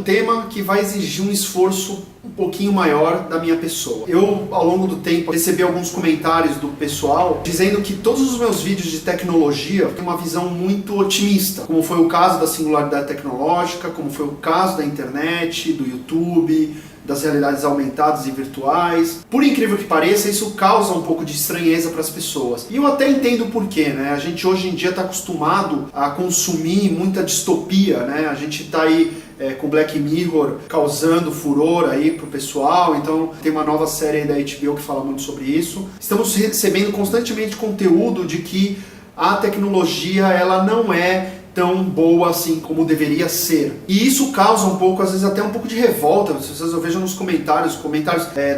tema que vai exigir um esforço um pouquinho maior da minha pessoa. Eu, ao longo do tempo, recebi alguns comentários do pessoal dizendo que todos os meus vídeos de tecnologia têm uma visão muito otimista, como foi o caso da singularidade tecnológica, como foi o caso da internet, do YouTube, das realidades aumentadas e virtuais. Por incrível que pareça, isso causa um pouco de estranheza para as pessoas. E eu até entendo o porquê, né? A gente hoje em dia está acostumado a consumir muita distopia, né? A gente está aí com Black Mirror causando furor aí pro pessoal, então tem uma nova série aí da HBO que fala muito sobre isso. Estamos recebendo constantemente conteúdo de que a tecnologia ela não é tão boa assim como deveria ser. E isso causa um pouco, às vezes até um pouco de revolta. Às vezes eu vejo nos comentários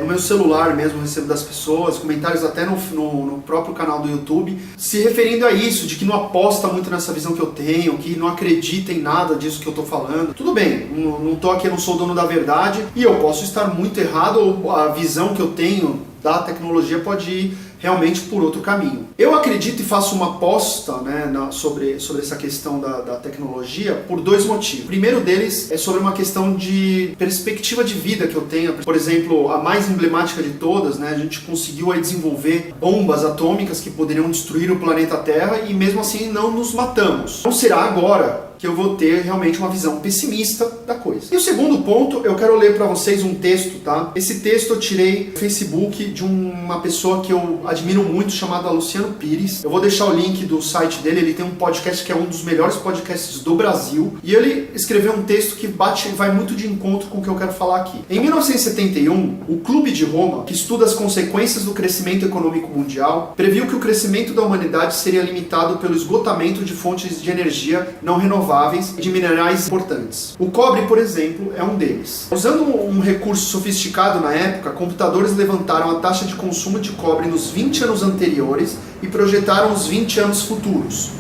no meu celular mesmo, eu recebo das pessoas, comentários até no próprio canal do YouTube, se referindo a isso, de que não aposta muito nessa visão que eu tenho, que não acredita em nada disso que eu tô falando. Tudo bem, não tô aqui, eu não sou o dono da verdade, e eu posso estar muito errado, ou a visão que eu tenho da tecnologia pode ir realmente por outro caminho. Eu acredito e faço uma aposta, né, sobre essa questão da tecnologia por dois motivos. O primeiro deles é sobre uma questão de perspectiva de vida que eu tenho. Por exemplo, a mais emblemática de todas, né, a gente conseguiu aí desenvolver bombas atômicas que poderiam destruir o planeta Terra e mesmo assim não nos matamos. Não será agora que eu vou ter realmente uma visão pessimista da coisa. E o segundo ponto, eu quero ler para vocês um texto, tá? Esse texto eu tirei do Facebook de uma pessoa que eu admiro muito, chamada Luciano Pires. Eu vou deixar o link do site dele, ele tem um podcast que é um dos melhores podcasts do Brasil, e ele escreveu um texto que vai muito de encontro com o que eu quero falar aqui. Em 1971, o Clube de Roma, que estuda as consequências do crescimento econômico mundial, previu que o crescimento da humanidade seria limitado pelo esgotamento de fontes de energia não renováveis e de minerais importantes. O cobre, por exemplo, é um deles. Usando um recurso sofisticado na época, computadores levantaram a taxa de consumo de cobre nos 20 anos anteriores e projetaram os 20 anos futuros,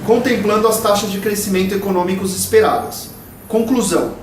contemplando as taxas de crescimento econômicos esperadas. Conclusão: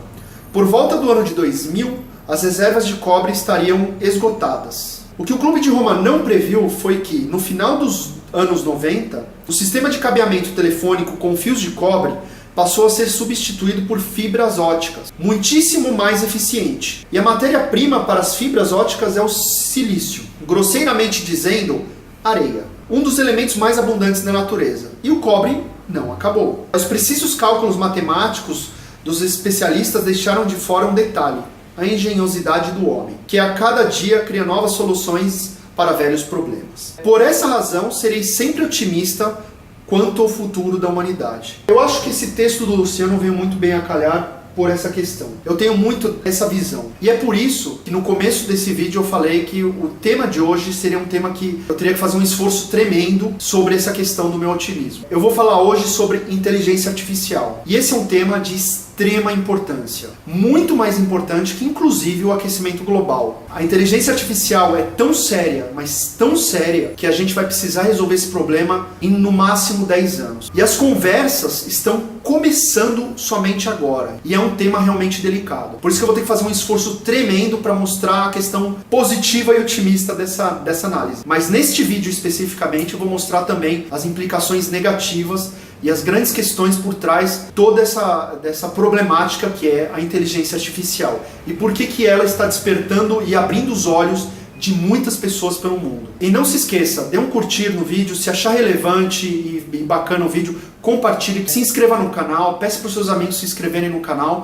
por volta do ano de 2000, as reservas de cobre estariam esgotadas. O que o Clube de Roma não previu foi que, no final dos anos 90, o sistema de cabeamento telefônico com fios de cobre passou a ser substituído por fibras óticas, muitíssimo mais eficiente. E a matéria-prima para as fibras óticas é o silício, grosseiramente dizendo, areia, um dos elementos mais abundantes da natureza. E o cobre não acabou. Os precisos cálculos matemáticos dos especialistas deixaram de fora um detalhe: a engenhosidade do homem, que a cada dia cria novas soluções para velhos problemas. Por essa razão, serei sempre otimista quanto ao futuro da humanidade. Eu acho que esse texto do Luciano veio muito bem a calhar por essa questão. Eu tenho muito essa visão. E é por isso que no começo desse vídeo eu falei que o tema de hoje seria um tema que eu teria que fazer um esforço tremendo sobre essa questão do meu otimismo. Eu vou falar hoje sobre inteligência artificial. E esse é um tema de extrema importância. Muito mais importante que inclusive o aquecimento global. A inteligência artificial é tão séria, mas tão séria, que a gente vai precisar resolver esse problema em no máximo 10 anos. E as conversas estão começando somente agora. E é um tema realmente delicado. Por isso que eu vou ter que fazer um esforço tremendo para mostrar a questão positiva e otimista dessa análise. Mas neste vídeo especificamente eu vou mostrar também as implicações negativas e as grandes questões por trás toda dessa problemática que é a inteligência artificial. E por que ela está despertando e abrindo os olhos de muitas pessoas pelo mundo. E não se esqueça, dê um curtir no vídeo, se achar relevante e bacana o vídeo, compartilhe, se inscreva no canal, peça para os seus amigos se inscreverem no canal.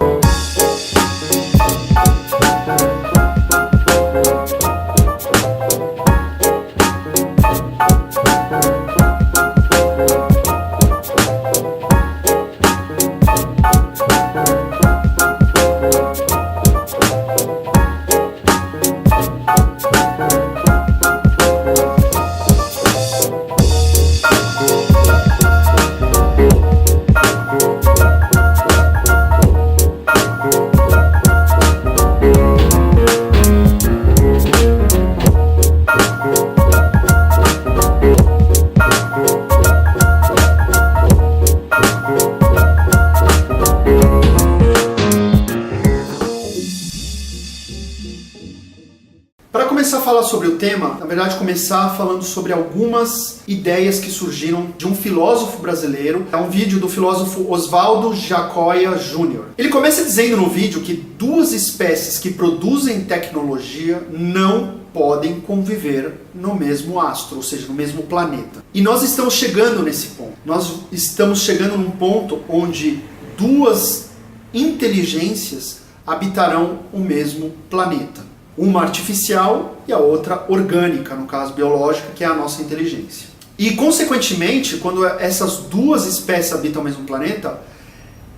começar a falar sobre o tema, na verdade começar falando sobre algumas ideias que surgiram de um filósofo brasileiro. É um vídeo do filósofo Oswaldo Jacóia Jr. Ele começa dizendo no vídeo que duas espécies que produzem tecnologia não podem conviver no mesmo astro, ou seja, no mesmo planeta. E nós estamos chegando nesse ponto. Nós estamos chegando num ponto onde duas inteligências habitarão o mesmo planeta. Uma artificial e a outra orgânica, no caso biológica, que é a nossa inteligência. E, consequentemente, quando essas duas espécies habitam o mesmo planeta,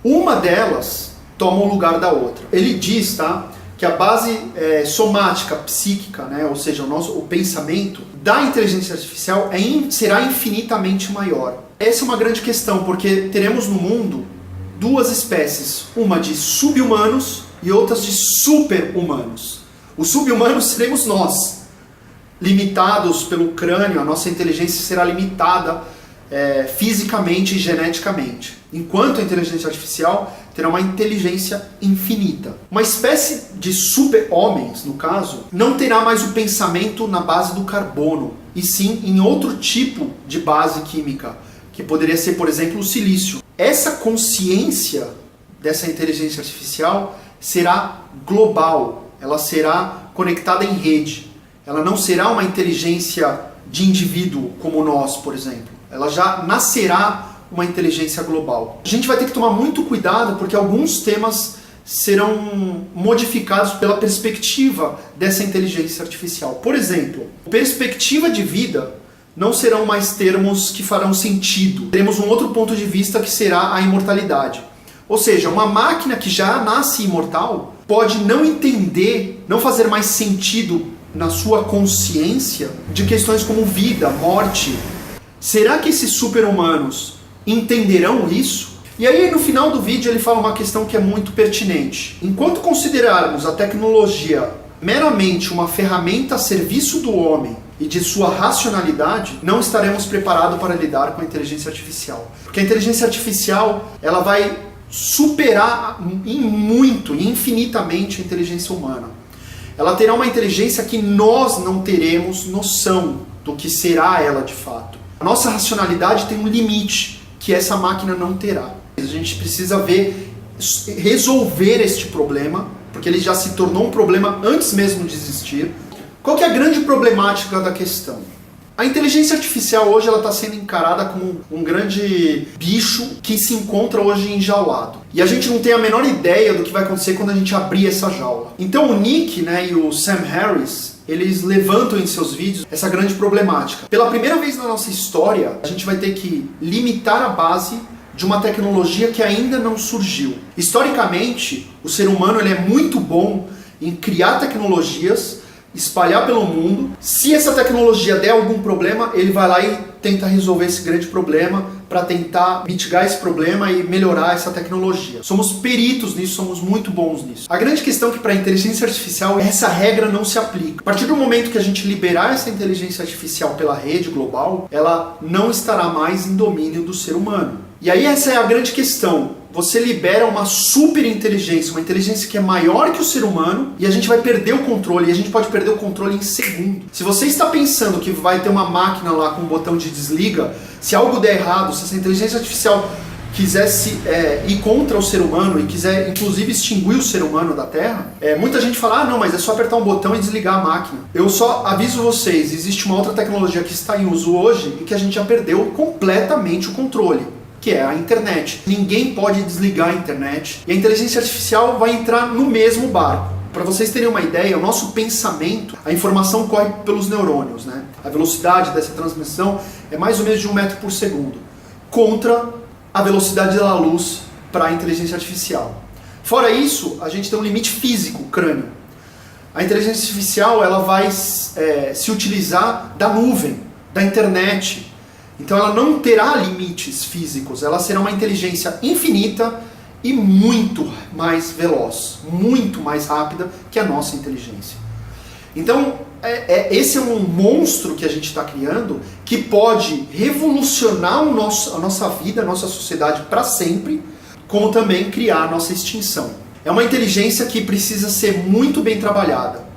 uma delas toma o lugar da outra. Ele diz, que a base somática, psíquica, ou seja, o pensamento da inteligência artificial será infinitamente maior. Essa é uma grande questão, porque teremos no mundo duas espécies, uma de sub-humanos e outras de super-humanos. Os sub-humanos seremos nós, limitados pelo crânio, a nossa inteligência será limitada fisicamente e geneticamente. Enquanto a inteligência artificial terá uma inteligência infinita. Uma espécie de super-homens, no caso, não terá mais o pensamento na base do carbono, e sim em outro tipo de base química, que poderia ser, por exemplo, o silício. Essa consciência dessa inteligência artificial será global. Ela será conectada em rede. Ela não será uma inteligência de indivíduo como nós, por exemplo. Ela já nascerá uma inteligência global. A gente vai ter que tomar muito cuidado porque alguns temas serão modificados pela perspectiva dessa inteligência artificial. Por exemplo, perspectiva de vida não serão mais termos que farão sentido. Teremos um outro ponto de vista que será a imortalidade. Ou seja, uma máquina que já nasce imortal pode não entender, não fazer mais sentido na sua consciência de questões como vida, morte. Será que esses super-humanos entenderão isso? E aí no final do vídeo ele fala uma questão que é muito pertinente. Enquanto considerarmos a tecnologia meramente uma ferramenta a serviço do homem e de sua racionalidade, não estaremos preparados para lidar com a inteligência artificial. Porque a inteligência artificial ela vai superar infinitamente a inteligência humana. Ela terá uma inteligência que nós não teremos noção do que será ela de fato. A nossa racionalidade tem um limite que essa máquina não terá. A gente precisa resolver este problema, porque ele já se tornou um problema antes mesmo de existir. Qual que é a grande problemática da questão? A inteligência artificial hoje está sendo encarada como um grande bicho que se encontra hoje enjaulado. E a gente não tem a menor ideia do que vai acontecer quando a gente abrir essa jaula. Então o Nick e o Sam Harris, eles levantam em seus vídeos essa grande problemática. Pela primeira vez na nossa história, a gente vai ter que limitar a base de uma tecnologia que ainda não surgiu. Historicamente, o ser humano ele é muito bom em criar tecnologias, espalhar pelo mundo. Se essa tecnologia der algum problema, ele vai lá e tenta resolver esse grande problema para tentar mitigar esse problema e melhorar essa tecnologia. Somos peritos nisso, somos muito bons nisso. A grande questão é que para a inteligência artificial essa regra não se aplica. A partir do momento que a gente liberar essa inteligência artificial pela rede global, ela não estará mais em domínio do ser humano. E aí essa é a grande questão. Você libera uma super inteligência, uma inteligência que é maior que o ser humano, e a gente vai perder o controle, e a gente pode perder o controle em segundo. Se você está pensando que vai ter uma máquina lá com um botão de desliga, se algo der errado, se essa inteligência artificial quisesse ir contra o ser humano e quiser inclusive extinguir o ser humano da Terra, muita gente fala, não, mas é só apertar um botão e desligar a máquina. Eu só aviso vocês, existe uma outra tecnologia que está em uso hoje e que a gente já perdeu completamente o controle, que é a internet. Ninguém pode desligar a internet e a inteligência artificial vai entrar no mesmo barco. Para vocês terem uma ideia, o nosso pensamento, a informação corre pelos neurônios, A velocidade dessa transmissão é mais ou menos de 1 metro por segundo, contra a velocidade da luz para a inteligência artificial. Fora isso, a gente tem um limite físico, o crânio. A inteligência artificial ela vai se utilizar da nuvem, da internet. Então ela não terá limites físicos, ela será uma inteligência infinita e muito mais veloz, muito mais rápida que a nossa inteligência. Então esse é um monstro que a gente está criando que pode revolucionar a nossa vida, a nossa sociedade para sempre, como também criar a nossa extinção. É uma inteligência que precisa ser muito bem trabalhada.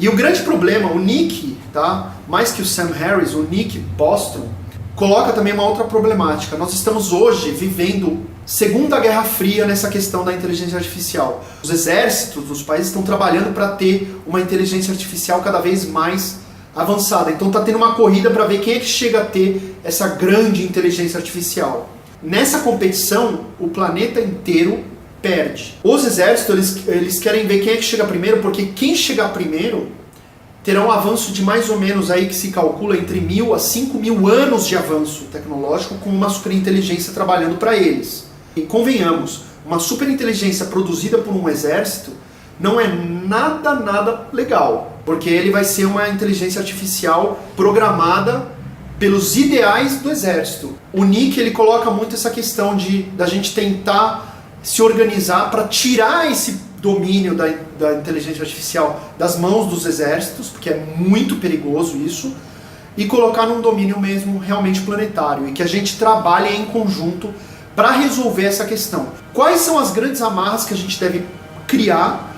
E o grande problema, o Nick, tá? Mais que o Sam Harris, o Nick Bostrom, coloca também uma outra problemática. Nós estamos hoje vivendo Segunda Guerra Fria nessa questão da inteligência artificial. Os exércitos dos países estão trabalhando para ter uma inteligência artificial cada vez mais avançada. Então está tendo uma corrida para ver quem é que chega a ter essa grande inteligência artificial. Nessa competição, o planeta inteiro perde. Os exércitos, eles querem ver quem é que chega primeiro, porque quem chegar primeiro terá um avanço de mais ou menos aí que se calcula entre 1.000 a 5.000 anos de avanço tecnológico com uma superinteligência trabalhando para eles. E convenhamos, uma superinteligência produzida por um exército não é nada legal, porque ele vai ser uma inteligência artificial programada pelos ideais do exército. O Nick, ele coloca muito essa questão da gente tentar se organizar para tirar esse domínio da inteligência artificial das mãos dos exércitos, porque é muito perigoso isso, e colocar num domínio mesmo realmente planetário, e que a gente trabalhe em conjunto para resolver essa questão. Quais são as grandes amarras que a gente deve criar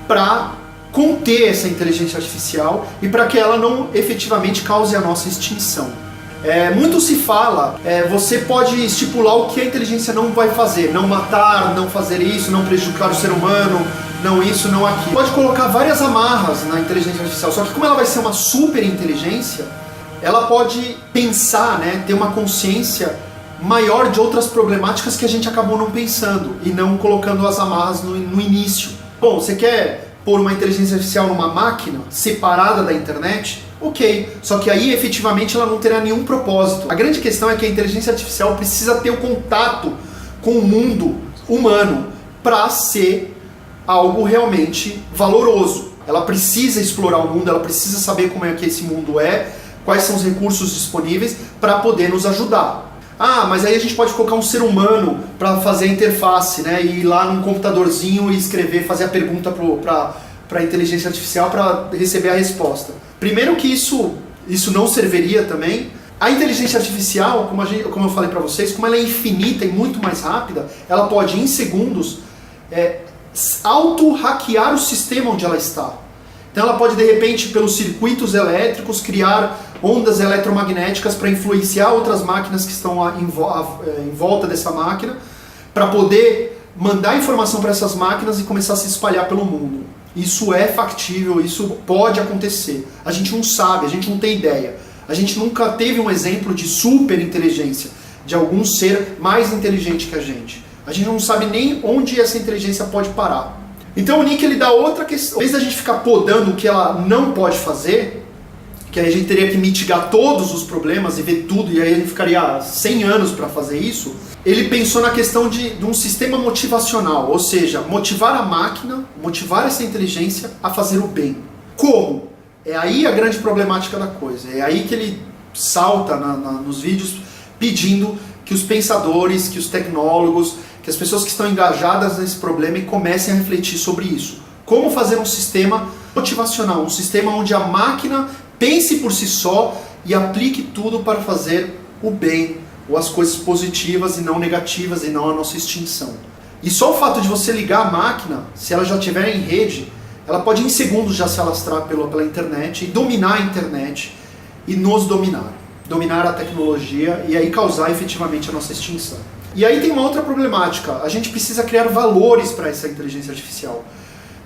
para conter essa inteligência artificial e para que ela não efetivamente cause a nossa extinção? Muito se fala, você pode estipular o que a inteligência não vai fazer, não matar, não fazer isso, não prejudicar o ser humano, não isso, não aquilo. Pode colocar várias amarras na inteligência artificial, só que como ela vai ser uma super inteligência, ela pode pensar, né, ter uma consciência maior de outras problemáticas que a gente acabou não pensando e não colocando as amarras no início. Bom, você quer pôr uma inteligência artificial numa máquina separada da internet? Ok, só que aí efetivamente ela não terá nenhum propósito. A grande questão é que a inteligência artificial precisa ter o contato com o mundo humano para ser algo realmente valoroso. Ela precisa explorar o mundo, ela precisa saber como é que esse mundo é, quais são os recursos disponíveis para poder nos ajudar. Ah, mas aí a gente pode colocar um ser humano para fazer a interface, né? E ir lá num computadorzinho e escrever, fazer a pergunta para a inteligência artificial para receber a resposta. Primeiro que isso não serviria também. A inteligência artificial, como eu falei para vocês, como ela é infinita e muito mais rápida, ela pode em segundos auto-hackear o sistema onde ela está. Então ela pode de repente pelos circuitos elétricos criar ondas eletromagnéticas para influenciar outras máquinas que estão em volta dessa máquina, para poder mandar informação para essas máquinas e começar a se espalhar pelo mundo. Isso é factível, isso pode acontecer. A gente não sabe, a gente não tem ideia. A gente nunca teve um exemplo de super inteligência, de algum ser mais inteligente que a gente. A gente não sabe nem onde essa inteligência pode parar. Então o Nick, ele dá outra questão. Em vez da gente ficar podando o que ela não pode fazer, que aí a gente teria que mitigar todos os problemas e ver tudo, e aí a gente ficaria 100 anos para fazer isso, ele pensou na questão de um sistema motivacional, ou seja, motivar a máquina, motivar essa inteligência a fazer o bem. Como? É aí a grande problemática da coisa, é aí que ele salta nos vídeos pedindo que os pensadores, que os tecnólogos, que as pessoas que estão engajadas nesse problema comecem a refletir sobre isso. Como fazer um sistema motivacional, um sistema onde a máquina pense por si só e aplique tudo para fazer o bem, ou as coisas positivas e não negativas e não a nossa extinção. E só o fato de você ligar a máquina, se ela já estiver em rede, ela pode em segundos já se alastrar pela internet e dominar a internet e nos dominar. Dominar a tecnologia e aí causar efetivamente a nossa extinção. E aí tem uma outra problemática, a gente precisa criar valores para essa inteligência artificial.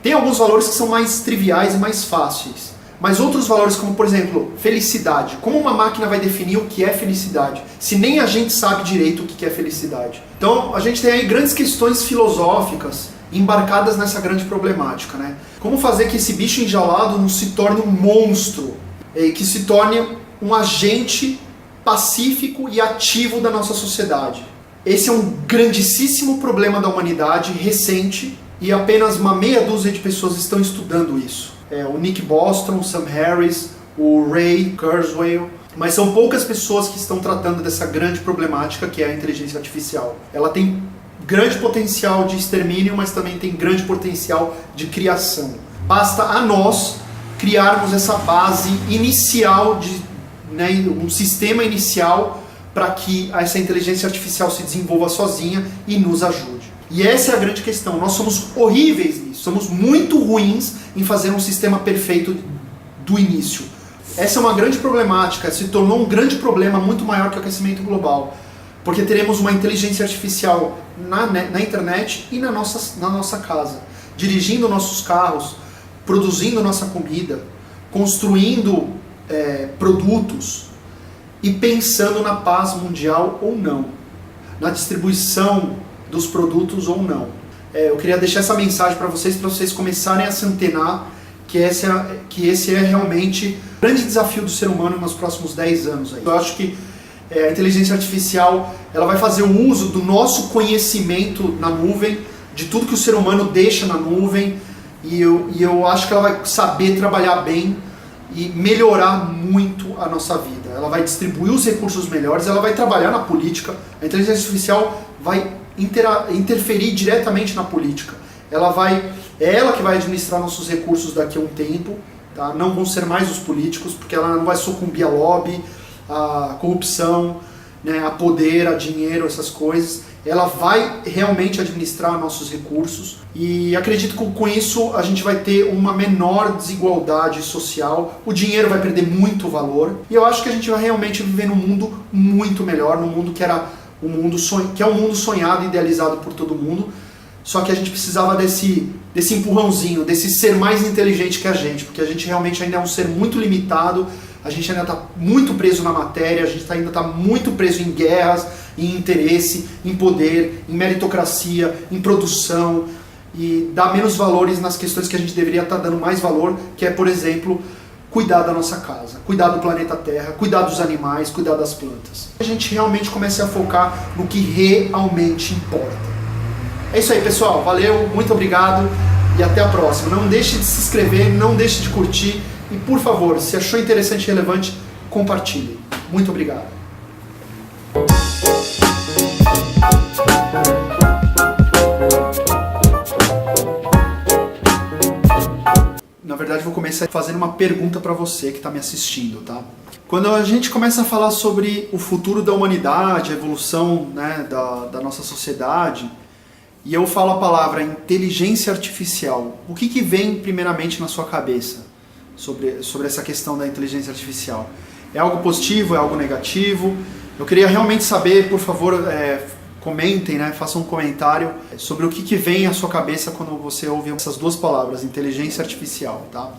Tem alguns valores que são mais triviais e mais fáceis, mas outros valores como, por exemplo, felicidade. Como uma máquina vai definir o que é felicidade, se nem a gente sabe direito o que é felicidade? Então a gente tem aí grandes questões filosóficas embarcadas nessa grande problemática, né? Como fazer que esse bicho enjaulado não se torne um monstro, que se torne um agente pacífico e ativo da nossa sociedade? Esse é um grandíssimo problema da humanidade recente e apenas uma meia dúzia de pessoas estão estudando isso. O Nick Bostrom, o Sam Harris, o Ray Kurzweil, mas são poucas pessoas que estão tratando dessa grande problemática que é a inteligência artificial. Ela tem grande potencial de extermínio, mas também tem grande potencial de criação. Basta a nós criarmos essa base inicial, um sistema inicial para que essa inteligência artificial se desenvolva sozinha e nos ajude. E essa é a grande questão, nós somos horríveis nisso. Somos muito ruins em fazer um sistema perfeito do início. Essa é uma grande problemática, se tornou um grande problema muito maior que o aquecimento global. Porque teremos uma inteligência artificial na internet e na nossa casa, dirigindo nossos carros, produzindo nossa comida, construindo produtos e pensando na paz mundial ou não, na distribuição dos produtos ou não. Eu queria deixar essa mensagem para vocês começarem a se antenar que esse é realmente o grande desafio do ser humano nos próximos 10 anos. Eu acho que a inteligência artificial ela vai fazer o uso do nosso conhecimento na nuvem, de tudo que o ser humano deixa na nuvem, e eu acho que ela vai saber trabalhar bem e melhorar muito a nossa vida. Ela vai distribuir os recursos melhores, ela vai trabalhar na política. A inteligência artificial vai interferir diretamente na política. É ela que vai administrar nossos recursos daqui a um tempo, tá? Não vão ser mais os políticos, porque ela não vai sucumbir a lobby, a corrupção, né, a poder, a dinheiro, essas coisas. Ela vai realmente administrar nossos recursos e acredito que com isso a gente vai ter uma menor desigualdade social, o dinheiro vai perder muito valor e eu acho que a gente vai realmente viver num mundo muito melhor, num mundo que era um mundo sonhado e idealizado por todo mundo, só que a gente precisava desse empurrãozinho, desse ser mais inteligente que a gente, porque a gente realmente ainda é um ser muito limitado, a gente ainda está muito preso na matéria, a gente ainda está muito preso em guerras, em interesse, em poder, em meritocracia, em produção, e dá menos valores nas questões que a gente deveria estar dando mais valor, que é, por exemplo, cuidar da nossa casa, cuidar do planeta Terra, cuidar dos animais, cuidar das plantas. A gente realmente comece a focar no que realmente importa. É isso aí, pessoal. Valeu, muito obrigado e até a próxima. Não deixe de se inscrever, não deixe de curtir e, por favor, se achou interessante e relevante, compartilhe. Muito obrigado. Na verdade, vou começar fazendo uma pergunta para você que está me assistindo, tá? Quando a gente começa a falar sobre o futuro da humanidade, a evolução, né, da nossa sociedade, e eu falo a palavra inteligência artificial, o que vem primeiramente na sua cabeça sobre essa questão da inteligência artificial? É algo positivo? É algo negativo? Eu queria realmente saber, por favor, comentem, né, façam um comentário sobre o que vem à sua cabeça quando você ouve essas duas palavras, inteligência artificial, tá?